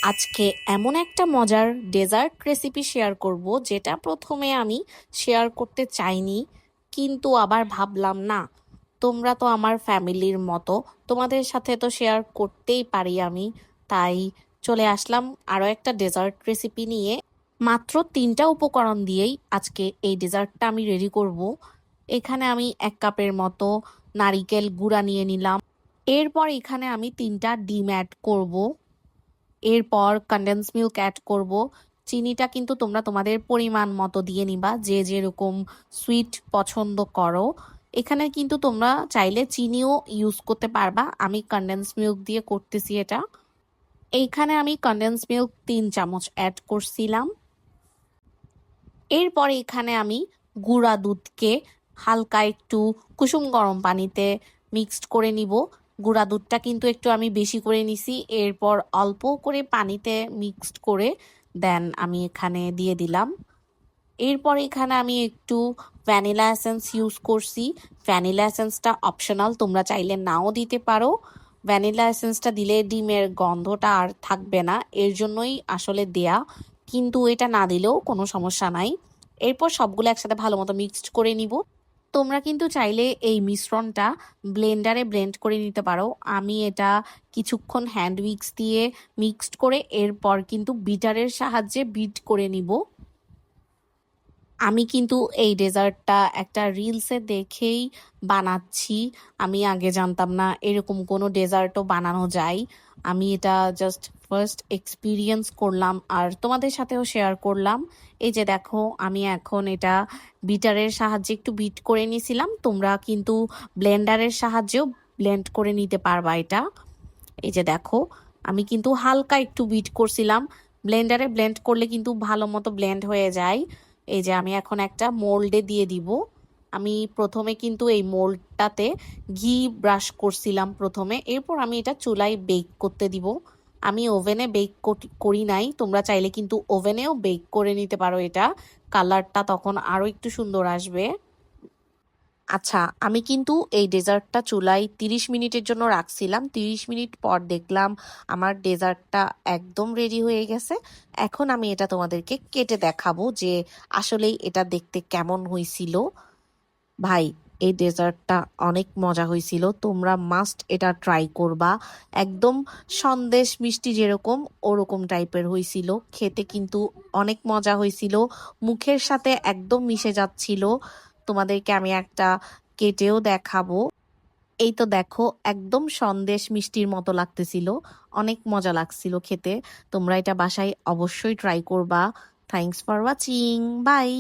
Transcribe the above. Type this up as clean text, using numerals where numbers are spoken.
আজকে এমন একটা মজার ডেজার্ট রেসিপি শেয়ার করব যেটা প্রথমে আমি শেয়ার করতে চাইনি, কিন্তু আবার ভাবলাম না, তোমরা তো আমার ফ্যামিলির মতো, তোমাদের সাথে তো শেয়ার করতেই পারি আমি। তাই চলে আসলাম আরও একটা ডেজার্ট রেসিপি নিয়ে। মাত্র 3টা উপকরণ দিয়েই আজকে এই ডেজার্টটা আমি রেডি করব। এখানে আমি 1 কাপের মতো নারিকেল গুঁড়া নিয়ে নিলাম। এরপর এখানে আমি 3টা ডিম অ্যাড করব। এরপর কনডেন্স মিল্ক অ্যাড করব। চিনিটা কিন্তু তোমরা তোমাদের পরিমাণ মতো দিয়ে নিবা, যে যেরকম সুইট পছন্দ করো। এখানে কিন্তু তোমরা চাইলে চিনিও ইউজ করতে পারবা, আমি কনডেন্স মিল্ক দিয়ে করতেছি এটা। এইখানে আমি কনডেন্স মিল্ক 3 চামচ অ্যাড করছিলাম। এরপর এখানে আমি গুঁড়া দুধকে হালকা একটু কুসুম গরম পানিতে মিক্সড করে নিব। গুঁড়া দুধটা কিন্তু একটু আমি বেশি করে নিছি। এরপর অল্প করে পানিতে মিক্সড করে দেন আমি এখানে দিয়ে দিলাম। এরপর এখানে আমি একটু ভ্যানিলা এসেন্স ইউজ করছি। ভ্যানিলা এসেন্সটা অপশনাল, তোমরা চাইলে নাও দিতে পারো। ভ্যানিলা এসেন্সটা দিলে ডিমের গন্ধটা আর থাকবে না, এর জন্যই আসলে দেয়া, কিন্তু এটা না দিলেও কোনো সমস্যা নাই। এরপর সবগুলো একসাথে ভালো মতো মিক্সড করে নিব। তোমরা কিন্তু চাইলে এই মিশ্রণটা ব্লেন্ডারে ব্লেন্ড করে নিতে পারো। আমি এটা কিছুক্ষণ হ্যান্ড উইক্স দিয়ে মিক্সড করে এরপর কিন্তু বিটারের সাহায্যে বিট করে নিব। আমি কিন্তু এই ডেজার্টটা একটা রিলসে দেখেই বানাচ্ছি। আমি আগে জানতাম না এরকম কোনো ডেজার্টও বানানো যায়। আমি এটা জাস্ট ফার্স্ট এক্সপিরিয়েন্স করলাম আর তোমাদের সাথেও শেয়ার করলাম। এই যে দেখো, আমি এখন এটা বিটারের সাহায্যে একটু বিট করে নিয়েছিলাম। তোমরা কিন্তু ব্লেন্ডারের সাহায্যেও ব্লেন্ড করে নিতে পারবা এটা। এই যে দেখো, আমি কিন্তু হালকা একটু বিট করছিলাম। ব্লেন্ডারে ব্লেন্ড করলে কিন্তু ভালো মতো ব্লেন্ড হয়ে যায়। এই যে আমি এখন একটা মোল্ডে দিয়ে দিব। আমি প্রথমে কিন্তু এই মোল্ডটাতে ঘি ব্রাশ করছিলাম প্রথমে, এরপর আমি এটা চুলায় বেক করতে দিব। আমি ওভেনে বেক করি নাই, তোমরা চাইলে কিন্তু ওভেনেও বেক করে নিতে পারো, এটা কালারটা তখন আরো একটু সুন্দর আসবে। আচ্ছা, আমি কিন্তু এই ডেজার্টটা চুলায় 30 মিনিটের জন্য রাখছিলাম। 30 মিনিট পর দেখলাম আমার ডেজার্টটা একদম রেডি হয়ে গেছে। এখন আমি এটা তোমাদেরকে কেটে দেখাবো যে আসলেই এটা দেখতে কেমন হয়েছিল। ভাই, এই ডেজার্টটা অনেক মজা হয়েছিল, তোমরা মাস্ট এটা ট্রাই করবা। একদম সন্দেশ মিষ্টি যেরকম ওরকম টাইপের হয়েছিল, খেতে কিন্তু অনেক মজা হয়েছিল, মুখের সাথে একদম মিশে যাচ্ছিল। তোমাদেরকে আমি একটা কেটেও দেখাবো। এই তো দেখো, একদম সন্দেশ মিষ্টির মতো লাগতেছিল, অনেক মজা লাগছিল খেতে। তোমরা এটা বাসায় অবশ্যই ট্রাই করবা। Thanks for watching, by.